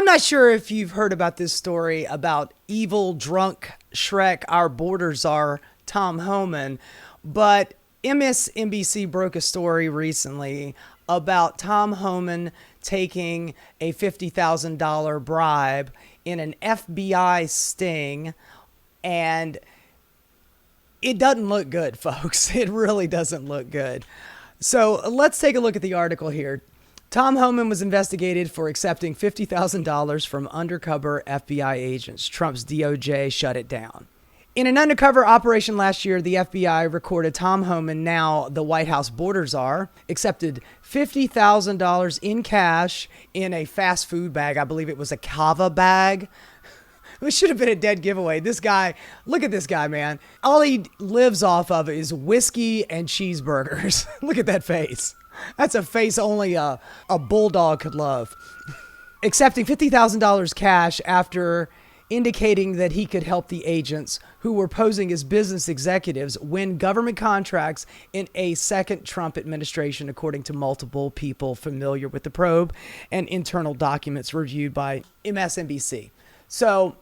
I'm not sure if you've heard about this story about evil, drunk Shrek, our border czar, Tom Homan, but MSNBC broke a story recently about Tom Homan taking a $50,000 bribe in an FBI sting, and it doesn't look good, folks. It really doesn't look good. So let's take a look at the article here. Tom Homan was investigated for accepting $50,000 from undercover FBI agents. Trump's DOJ shut it down. In an undercover operation last year, the FBI recorded Tom Homan, now the White House border czar, accepted $50,000 in cash in a fast food bag. I believe it was a Kava bag. It should have been a dead giveaway. This guy, look at this guy, man. All he lives off of is whiskey and cheeseburgers. Look at that face. That's a face only a bulldog could love. Accepting $50,000 cash after indicating that he could help the agents who were posing as business executives win government contracts in a second Trump administration, according to multiple people familiar with the probe and internal documents reviewed by MSNBC. So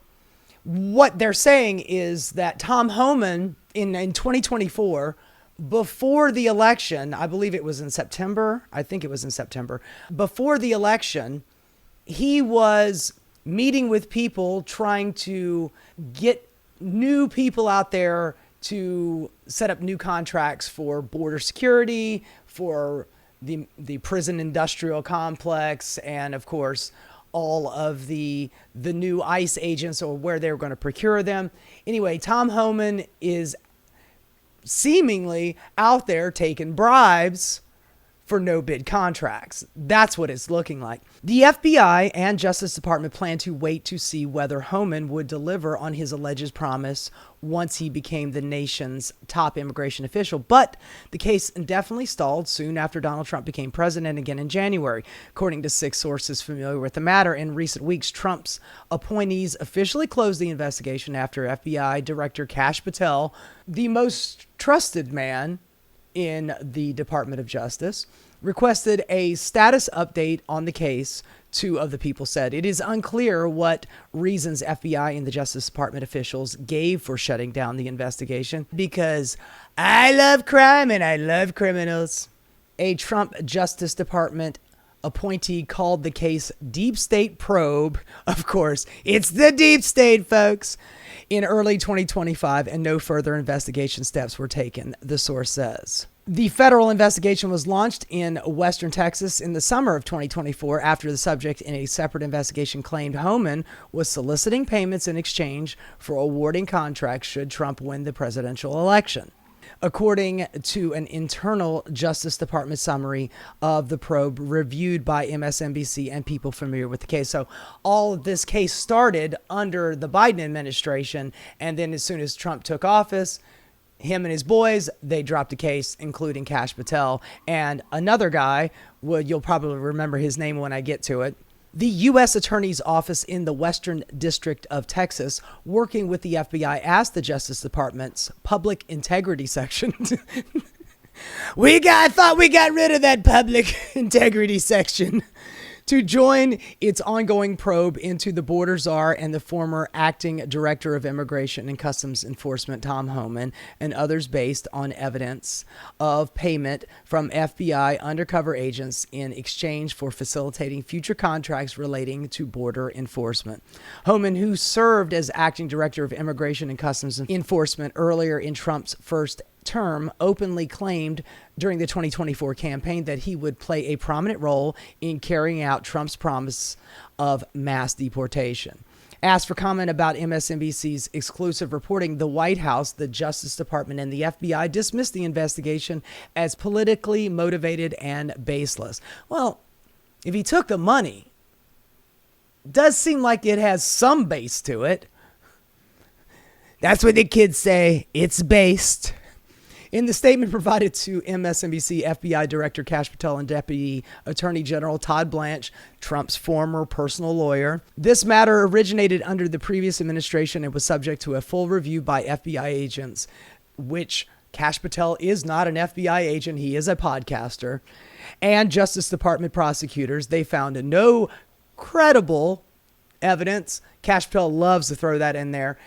what they're saying is that Tom Homan in 2024, before the election, I believe it was in September. I think it was in September. Before the election, he was meeting with people, trying to get new people out there to set up new contracts for border security, for the prison industrial complex, and of course, all of the new ICE agents, or where they were going to procure them. Anyway, Tom Homan is seemingly out there taking bribes for no bid contracts. That's what it's looking like. The FBI and Justice Department plan to wait to see whether Homan would deliver on his alleged promise once he became the nation's top immigration official. But the case indefinitely stalled soon after Donald Trump became president again in January. According to 6 sources familiar with the matter, in recent weeks, Trump's appointees officially closed the investigation after FBI Director Kash Patel, the most trusted man in the Department of Justice, requested a status update on the case. 2 of the people said it is unclear what reasons FBI and the Justice Department officials gave for shutting down the investigation, because I love crime and I love criminals. A Trump Justice Department appointee called the case Deep State Probe. Of course, it's the Deep State, folks. In early 2025, and no further investigation steps were taken, the source says. The federal investigation was launched in Western Texas in the summer of 2024 after the subject in a separate investigation claimed Homan was soliciting payments in exchange for awarding contracts should Trump win the presidential election. According to an internal Justice Department summary of the probe reviewed by MSNBC and people familiar with the case. So all of this case started under the Biden administration, and then as soon as Trump took office, him and his boys, they dropped a case, including Kash Patel and another guy. Well, you'll probably remember his name when I get to it. The U.S. Attorney's Office in the Western District of Texas, working with the FBI, asked the Justice Department's Public Integrity Section. I thought we got rid of that Public Integrity Section to join its ongoing probe into the border czar and the former acting director of Immigration and Customs Enforcement, Tom Homan, and others based on evidence of payment from FBI undercover agents in exchange for facilitating future contracts relating to border enforcement. Homan, who served as acting director of Immigration and Customs Enforcement earlier in Trump's first term, openly claimed during the 2024 campaign that he would play a prominent role in carrying out Trump's promise of mass deportation. Asked for comment about MSNBC's exclusive reporting, the White House, the Justice Department, and the FBI dismissed the investigation as politically motivated and baseless. Well, if he took the money, it does seem like it has some base to it. That's what the kids say. It's based. In the statement provided to MSNBC, FBI Director Kash Patel and Deputy Attorney General Todd Blanche, Trump's former personal lawyer, this matter originated under the previous administration and was subject to a full review by FBI agents, which Kash Patel is not an FBI agent. He is a podcaster. And Justice Department prosecutors. They found no credible evidence. Cash Patel loves to throw that in there.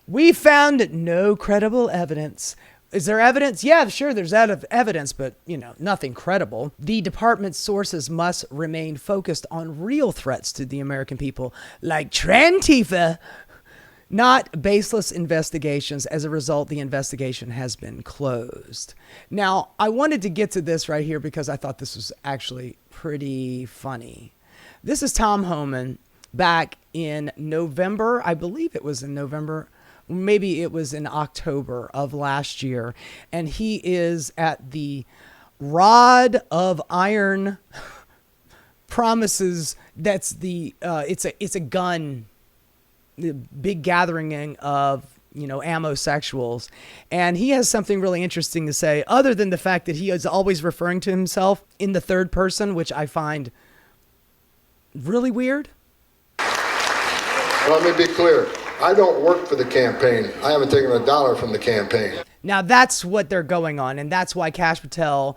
We found no credible evidence. Is there evidence? Yeah, sure, there's evidence, but, nothing credible. The department's sources must remain focused on real threats to the American people, like Trantifa, not baseless investigations. As a result, the investigation has been closed. Now, I wanted to get to this right here because I thought this was actually pretty funny. This is Tom Homan back in November. I believe it was in November. Maybe it was in October of last year. And he is at the Rod of Iron Promises. That's it's a gun, the big gathering of, amosexuals. And he has something really interesting to say, other than the fact that he is always referring to himself in the third person, which I find really weird. Let me be clear. I don't work for the campaign. I haven't taken a dollar from the campaign. Now that's what they're going on, and that's why Cash Patel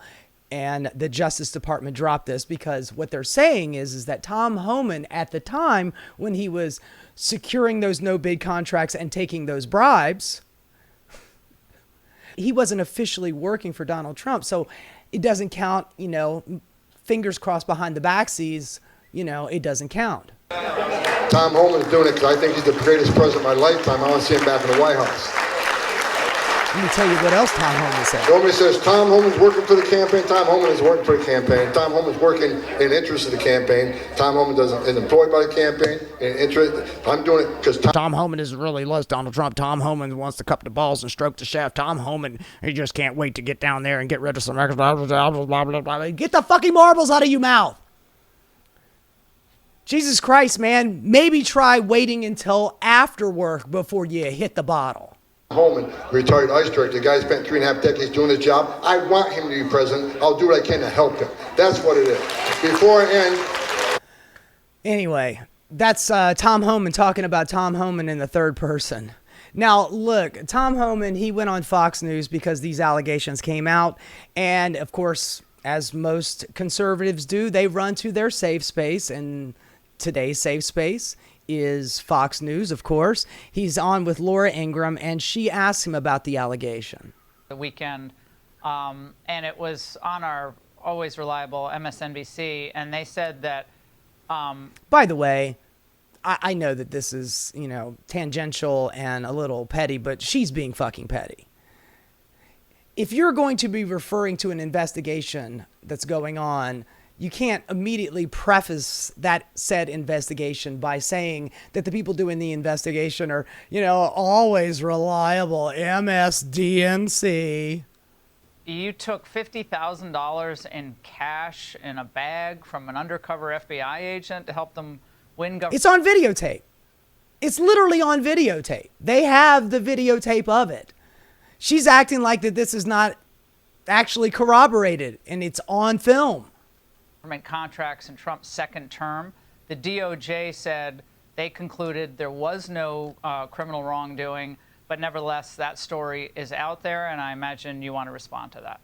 and the Justice Department dropped this, because what they're saying is that Tom Homan, at the time when he was securing those no-bid contracts and taking those bribes, he wasn't officially working for Donald Trump, so it doesn't count, fingers crossed behind the backsies, it doesn't count. Tom Homan's doing it because I think he's the greatest president of my lifetime. I want to see him back in the White House. Let me tell you what else Tom Homan said. Nobody says Tom Homan's working for the campaign. Tom Homan is working for the campaign. Tom Homan's working in interest of the campaign. Tom Homan is employed by the campaign. In interest, I'm doing it because Tom Homan is really loves Donald Trump. Tom Homan wants to cup the balls and stroke the shaft. Tom Homan, he just can't wait to get down there and get rid of some records. Blah, blah, blah, blah, blah, blah. Get the fucking marbles out of your mouth. Jesus Christ, man, maybe try waiting until after work before you hit the bottle. Homan, retired ICE director, the guy spent 3.5 decades doing his job. I want him to be president. I'll do what I can to help him. That's what it is. Before I end. Anyway, that's Tom Homan talking about Tom Homan in the third person. Now, look, Tom Homan, he went on Fox News because these allegations came out. And, of course, as most conservatives do, they run to their safe space, and today's safe space is Fox News, of course. He's on with Laura Ingraham, and she asked him about the allegation. The weekend, and it was on our always reliable MSNBC, and they said that... By the way, I know that this is, tangential and a little petty, but she's being fucking petty. If you're going to be referring to an investigation that's going on, you can't immediately preface that said investigation by saying that the people doing the investigation are, always reliable MSDNC. You took $50,000 in cash in a bag from an undercover FBI agent to help them win government. It's on videotape. It's literally on videotape. They have the videotape of it. She's acting like that this is not actually corroborated, and it's on film. Government contracts in Trump's second term. The DOJ said they concluded there was no criminal wrongdoing, but nevertheless, that story is out there, and I imagine you want to respond to that.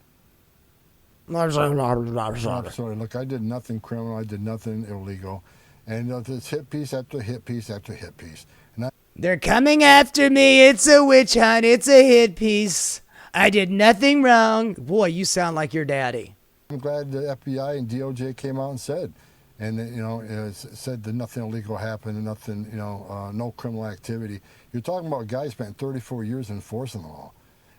Sorry, look, I did nothing criminal. I did nothing illegal. And it's hit piece after hit piece after hit piece. They're coming after me. It's a witch hunt. It's a hit piece. I did nothing wrong. Boy, you sound like your daddy. I'm glad the FBI and DOJ came out and said, said that nothing illegal happened and nothing, no criminal activity. You're talking about a guy who spent 34 years enforcing the law.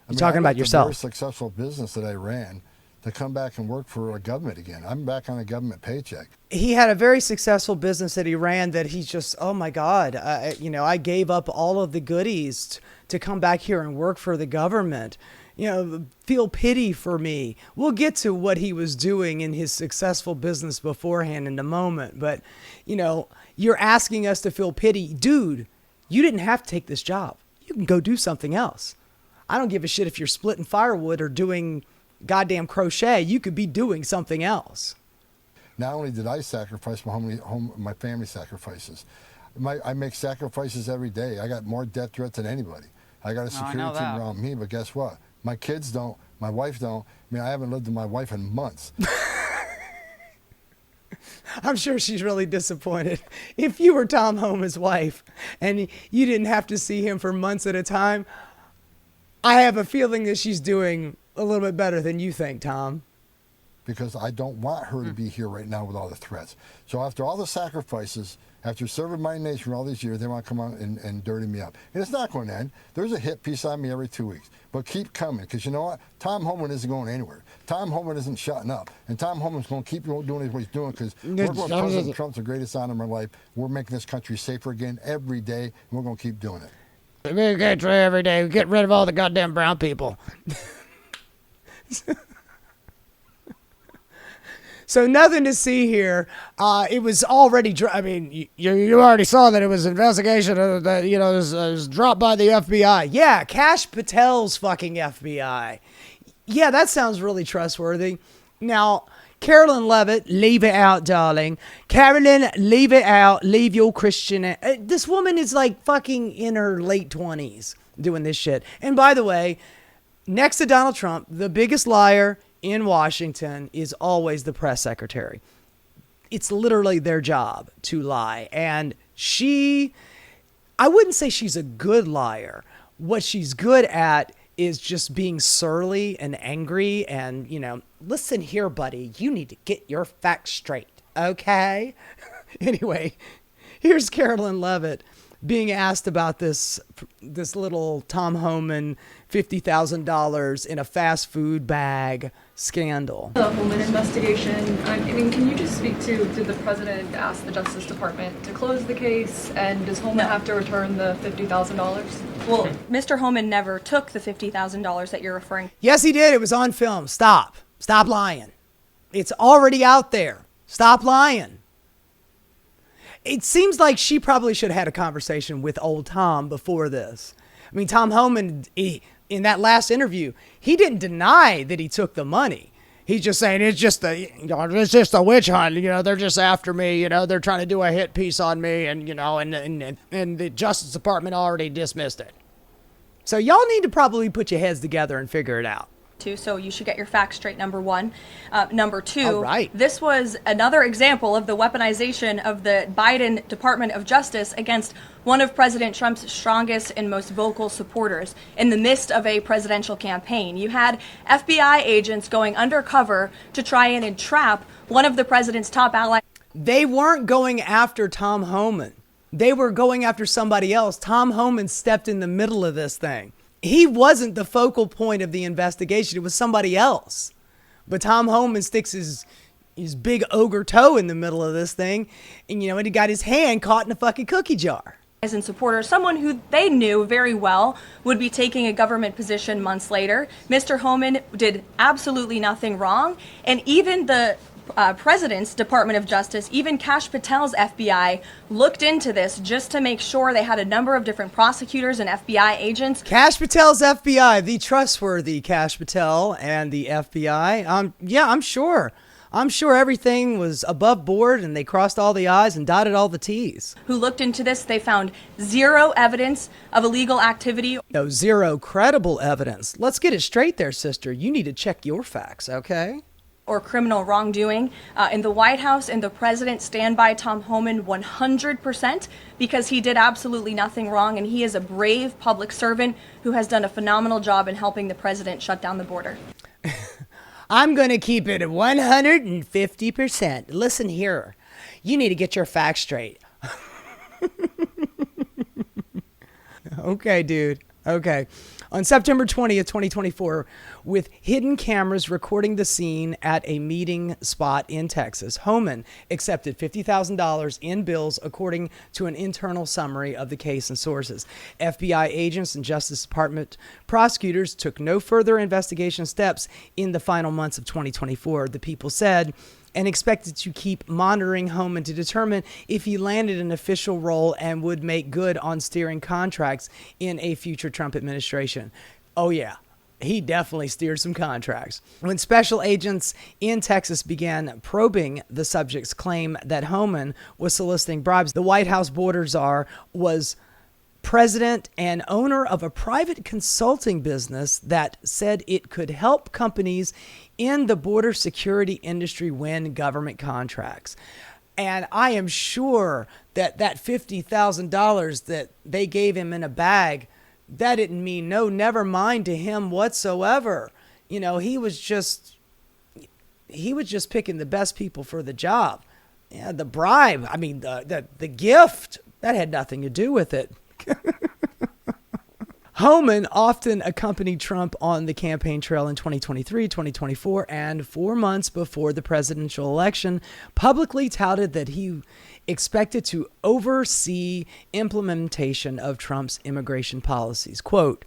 You're talking about yourself. A very successful business that I ran to come back and work for a government again. I'm back on a government paycheck. He had a very successful business that he ran that he's just, oh my God, I gave up all of the goodies to come back here and work for the government. Feel pity for me. We'll get to what he was doing in his successful business beforehand in a moment. But, you're asking us to feel pity. Dude, you didn't have to take this job. You can go do something else. I don't give a shit if you're splitting firewood or doing goddamn crochet. You could be doing something else. Not only did I sacrifice my family sacrifices, I make sacrifices every day. I got more death threats than anybody. I got a security team around me, but guess what? My kids don't. My wife don't. I haven't lived with my wife in months. I'm sure she's really disappointed. If you were Tom Homan's wife and you didn't have to see him for months at a time, I have a feeling that she's doing a little bit better than you think, Tom. Because I don't want her to be here right now with all the threats. So after all the sacrifices, after serving my nation for all these years, they want to come out and dirty me up. And it's not going to end. There's a hit piece on me every 2 weeks. But keep coming, because you know what? Tom Homan isn't going anywhere. Tom Homan isn't shutting up. And Tom Homan's going to keep doing what he's doing, because President Trump's the greatest honor of my life. We're making this country safer again every day, and we're going to keep doing it. We get every day. We get rid of all the goddamn brown people. So nothing to see here. It was already. I mean, you already saw that it was an investigation that it was dropped by the FBI. Yeah, Kash Patel's fucking FBI. Yeah, that sounds really trustworthy. Now, Carolyn Levitt, leave it out, darling. Carolyn, leave it out. Leave your Christian. This woman is like fucking in her late 20s doing this shit. And by the way, next to Donald Trump, the biggest liar in Washington is always the press secretary. It's literally their job to lie. And I wouldn't say she's a good liar. What she's good at is just being surly and angry and, listen here, buddy, you need to get your facts straight, okay? Anyway, here's Carolyn Levitt being asked about this little Tom Homan $50,000 in a fast food bag scandal. The Homan investigation, I mean, can you just speak to, did the president ask the Justice Department to close the case, and does Homan have to return the $50,000? Well, Mr. Homan never took the $50,000 that you're referring to. Yes, he did. It was on film. Stop lying. It's already out there. Stop lying. It seems like she probably should have had a conversation with old Tom before this. I mean, Tom Homan, in that last interview, he didn't deny that he took the money. He's just saying it's just a witch hunt. They're just after me. They're trying to do a hit piece on me, and the Justice Department already dismissed it. So y'all need to probably put your heads together and figure it out. So you should get your facts straight, number one. Number two, all right. This was another example of the weaponization of the Biden Department of Justice against one of President Trump's strongest and most vocal supporters in the midst of a presidential campaign. You had FBI agents going undercover to try and entrap one of the president's top allies. They weren't going after Tom Homan. They were going after somebody else. Tom Homan stepped in the middle of this thing. He wasn't the focal point of the investigation. It was somebody else. But Tom Homan sticks his big ogre toe in the middle of this thing. And, and he got his hand caught in a fucking cookie jar. And supporters, someone who they knew very well would be taking a government position months later. Mr. Homan did absolutely nothing wrong. And even the President's Department of Justice, even Kash Patel's FBI, looked into this just to make sure. They had a number of different prosecutors and FBI agents. Kash Patel's FBI, the trustworthy Kash Patel and the FBI. I'm sure. I'm sure everything was above board and they crossed all the I's and dotted all the T's. Who looked into this, they found zero evidence of illegal activity. No, zero credible evidence. Let's get it straight there, sister. You need to check your facts, okay? Or criminal wrongdoing. In the White House and the president stand by Tom Homan 100% because he did absolutely nothing wrong, and he is a brave public servant who has done a phenomenal job in helping the president shut down the border. I'm going to keep it at 150%. Listen here. You need to get your facts straight. Okay, dude. Okay. On September 20th, 2024, with hidden cameras recording the scene at a meeting spot in Texas, Homan accepted $50,000 in bills, according to an internal summary of the case and sources. FBI agents and Justice Department prosecutors took no further investigation steps in the final months of 2024, the People said, and expected to keep monitoring Homan to determine if he landed an official role and would make good on steering contracts in a future Trump administration. Oh, yeah. He definitely steered some contracts. When special agents in Texas began probing the subject's claim that Homan was soliciting bribes, the White House border czar was president and owner of a private consulting business that said it could help companies in the border security industry win government contracts. And I am sure that $50,000 that they gave him in a bag, that didn't mean no never mind to him whatsoever. You know, he was just picking the best people for the job. Yeah, the bribe, I mean, the gift, that had nothing to do with it. Homan often accompanied Trump on the campaign trail in 2023, 2024, and 4 months before the presidential election, publicly touted that he expected to oversee implementation of Trump's immigration policies. Quote,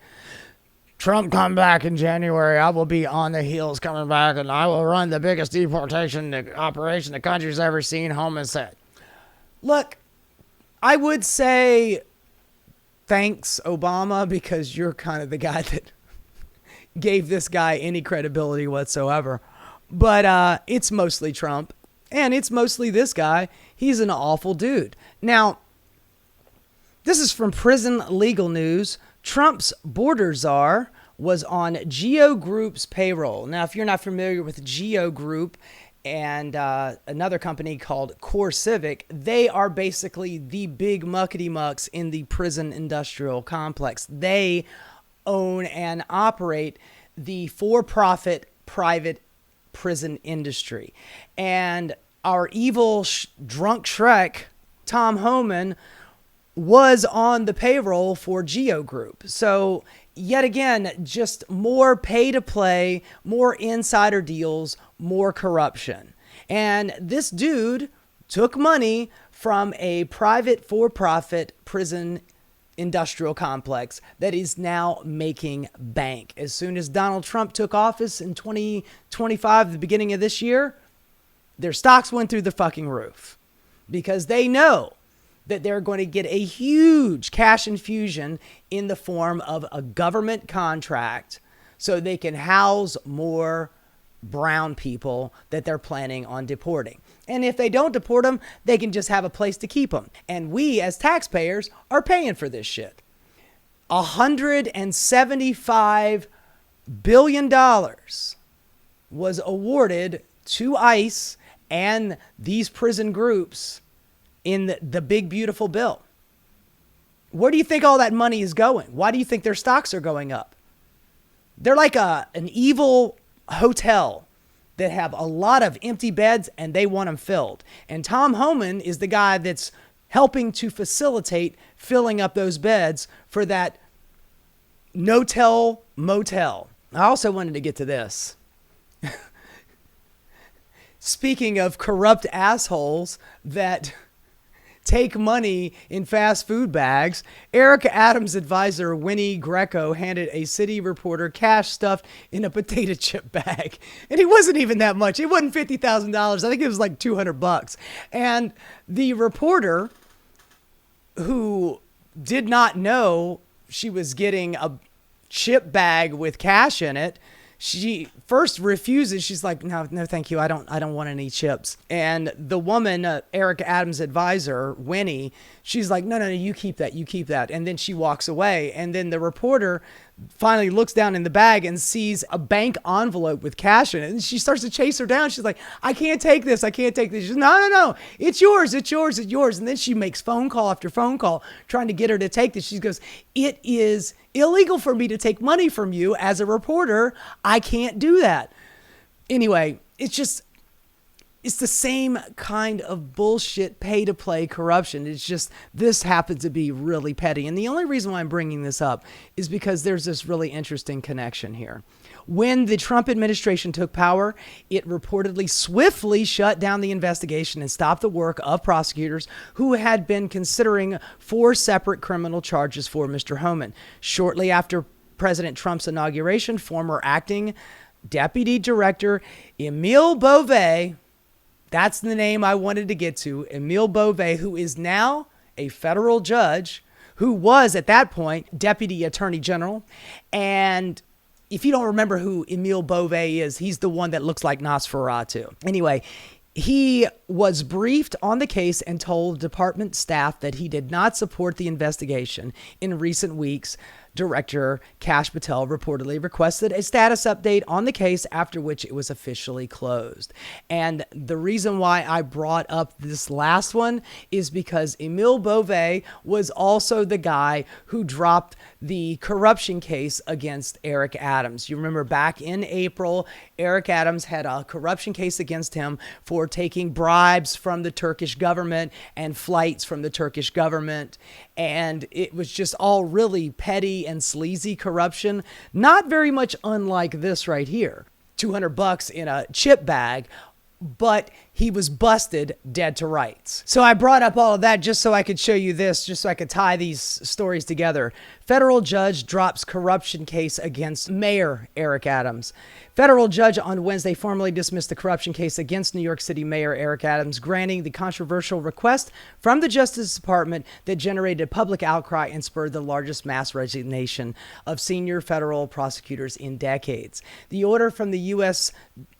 Trump come back in January, I will be on the heels coming back, and I will run the biggest deportation operation the country's ever seen, Homan said. Look, I would say thanks, Obama, because you're kind of the guy that gave this guy any credibility whatsoever. But it's mostly Trump, and it's mostly this guy. He's an awful dude. Now, this is from Prison Legal News. Trump's border czar was on Geo Group's payroll. Now, if you're not familiar with Geo Group and another company called Core Civic, they are basically the big muckety mucks in the prison industrial complex. They own and operate the for-profit private prison industry. And our evil drunk Shrek, Tom Homan, was on the payroll for Geo Group. So yet again, just more pay to play, more insider deals, more corruption. And this dude took money from a private for-profit prison industrial complex that is now making bank. As soon as Donald Trump took office in 2025, the beginning of this year, their stocks went through the fucking roof because they know that they're going to get a huge cash infusion in the form of a government contract so they can house more brown people that they're planning on deporting. And if they don't deport them, they can just have a place to keep them. And we as taxpayers are paying for this shit. $175 billion was awarded to ICE and these prison groups in the big, beautiful bill. Where do you think all that money is going? Why do you think their stocks are going up? They're like an evil hotel that have a lot of empty beds and they want them filled. And Tom Homan is the guy that's helping to facilitate filling up those beds for that no-tell motel. I also wanted to get to this. Speaking of corrupt assholes that take money in fast food bags, Eric Adams' advisor Winnie Greco handed a city reporter cash stuffed in a potato chip bag. And it wasn't even that much. It wasn't $50,000. I think it was like $200. And the reporter, who did not know she was getting a chip bag with cash in it, she first refuses. She's like, no, thank you. I don't want any chips. And the woman, Eric Adams' advisor, Winnie, she's like, no, you keep that. And then she walks away. And then the reporter finally looks down in the bag and sees a bank envelope with cash in it. And she starts to chase her down. She's like, I can't take this. She says, no, it's yours. And then she makes phone call after phone call trying to get her to take this. She goes, it is illegal for me to take money from you as a reporter. I can't do that. Anyway, it's the same kind of bullshit pay to play corruption. It's just, this happens to be really petty. And the only reason why I'm bringing this up is because there's this really interesting connection here. When the Trump administration took power, it reportedly swiftly shut down the investigation and stopped the work of prosecutors who had been considering 4 separate criminal charges for Mr. Homan. Shortly after President Trump's inauguration, former acting Deputy Director Emile Beauvais, that's the name I wanted to get to, Emile Beauvais, who is now a federal judge, who was at that point Deputy Attorney General. And if you don't remember who Emile Beauvais is, he's the one that looks like Nosferatu. Anyway, he was briefed on the case and told department staff that he did not support the investigation. In recent weeks, Director Kash Patel reportedly requested a status update on the case, after which it was officially closed. And the reason why I brought up this last one is because Emile Beauvais was also the guy who dropped the corruption case against Eric Adams. You remember back in April, Eric Adams had a corruption case against him for taking bribes from the Turkish government and flights from the Turkish government. And it was just all really petty and sleazy corruption, not very much unlike this right here. $200 in a chip bag, but he was busted dead to rights. So I brought up all of that just so I could show you this, just so I could tie these stories together. Federal judge drops corruption case against Mayor Eric Adams. Federal judge on Wednesday formally dismissed the corruption case against New York City Mayor Eric Adams, granting the controversial request from the Justice Department that generated public outcry and spurred the largest mass resignation of senior federal prosecutors in decades. The order from the U.S.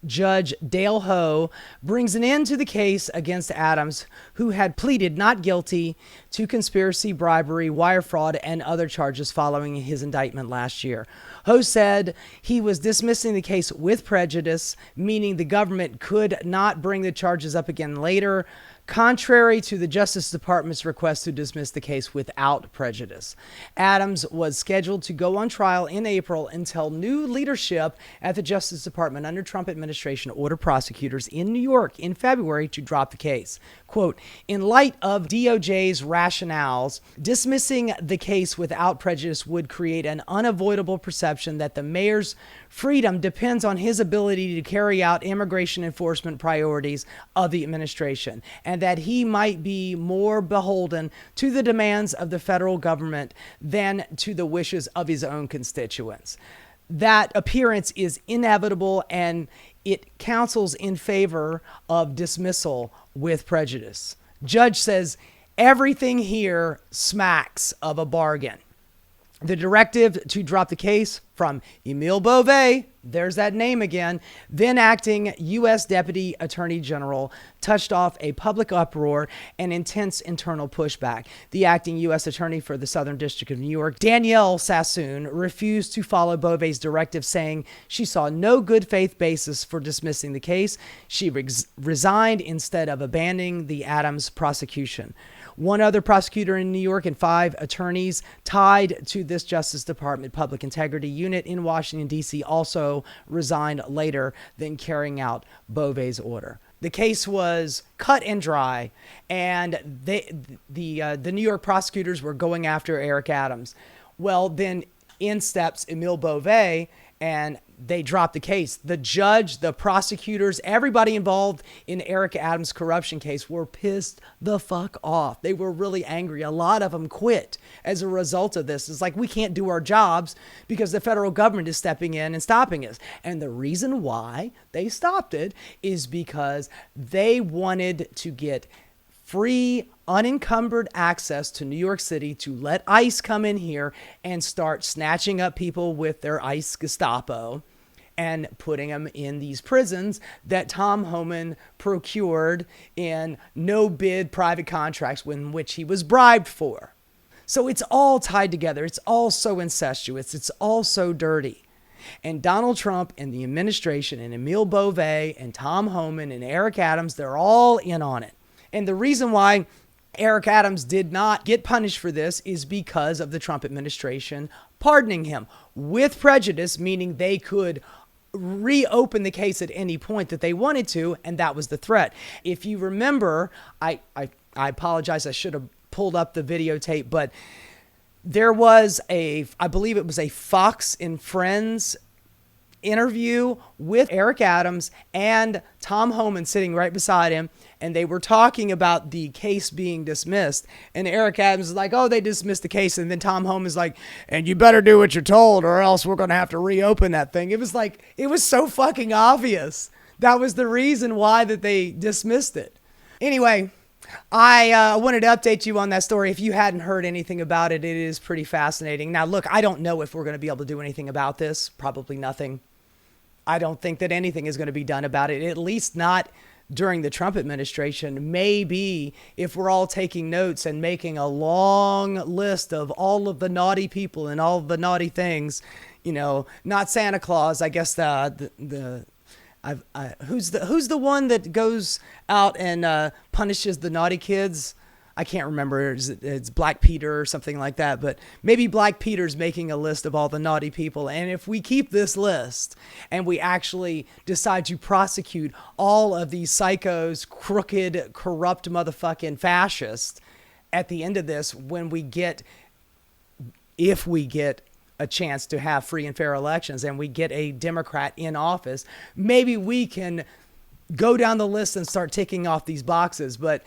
Judge Dale Ho brings an end to the case against Adams, who had pleaded not guilty to conspiracy, bribery, wire fraud, and other charges following his indictment last year. Ho said he was dismissing the case with prejudice, meaning the government could not bring the charges up again later, contrary to the Justice Department's request to dismiss the case without prejudice. Adams was scheduled to go on trial in April until new leadership at the Justice Department under Trump administration ordered prosecutors in New York in February to drop the case. Quote, in light of DOJ's rationales, dismissing the case without prejudice would create an unavoidable perception that the mayor's freedom depends on his ability to carry out immigration enforcement priorities of the administration, and that he might be more beholden to the demands of the federal government than to the wishes of his own constituents. That appearance is inevitable, and it counsels in favor of dismissal with prejudice. Judge says everything here smacks of a bargain. The directive to drop the case from Emile Beauvais, there's that name again, then acting U.S. Deputy Attorney General, touched off a public uproar and intense internal pushback. The acting U.S. Attorney for the Southern District of New York, Danielle Sassoon, refused to follow Beauvais' directive, saying she saw no good faith basis for dismissing the case. She resigned instead of abandoning the Adams prosecution. One other prosecutor in New York and 5 attorneys tied to this Justice Department Public Integrity Unit in Washington, D.C. also resigned later than carrying out Beauvais' order. The case was cut and dry, and the New York prosecutors were going after Eric Adams. Well, then in steps Emile Beauvais, and they dropped the case. The judge, the prosecutors, everybody involved in Eric Adams' corruption case were pissed the fuck off. They were really angry. A lot of them quit as a result of this. It's like, we can't do our jobs because the federal government is stepping in and stopping us. And the reason why they stopped it is because they wanted to get free, unencumbered access to New York City to let ICE come in here and start snatching up people with their ICE Gestapo and putting them in these prisons that Tom Homan procured in no-bid private contracts in which he was bribed for. So it's all tied together. It's all so incestuous. It's all so dirty. And Donald Trump and the administration and Emile Beauvais and Tom Homan and Eric Adams, they're all in on it. And the reason why Eric Adams did not get punished for this is because of the Trump administration pardoning him with prejudice, meaning they could reopen the case at any point that they wanted to, and that was the threat. If you remember, I apologize, I should have pulled up the videotape, but there was I believe it was a Fox and Friends interview with Eric Adams and Tom Homan sitting right beside him, and they were talking about the case being dismissed, and Eric Adams is like, oh, they dismissed the case, and then Tom Homan's like, and you better do what you're told or else we're going to have to reopen that thing. It was like, it was so fucking obvious. That was the reason why that they dismissed it. Anyway, I wanted to update you on that story. If you hadn't heard anything about it, it is pretty fascinating. Now, look, I don't know if we're going to be able to do anything about this. Probably nothing. I don't think that anything is going to be done about it, at least not during the Trump administration. Maybe if we're all taking notes and making a long list of all of the naughty people and all of the naughty things, you know, not Santa Claus, I guess who's the one that goes out and punishes the naughty kids? I can't remember. It's Black Peter or something like that. But maybe Black Peter's making a list of all the naughty people. And if we keep this list and we actually decide to prosecute all of these psychos, crooked, corrupt motherfucking fascists at the end of this, if we get a chance to have free and fair elections and we get a Democrat in office, maybe we can go down the list and start ticking off these boxes. But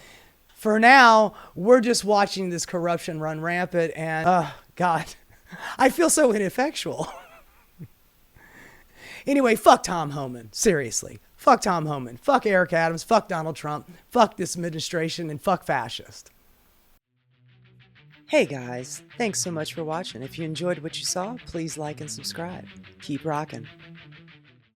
for now, we're just watching this corruption run rampant, and God, I feel so ineffectual. Anyway, fuck Tom Homan. Seriously. Fuck Tom Homan. Fuck Eric Adams. Fuck Donald Trump. Fuck this administration, and fuck fascist. Hey guys, thanks so much for watching. If you enjoyed what you saw, please like and subscribe. Keep rocking.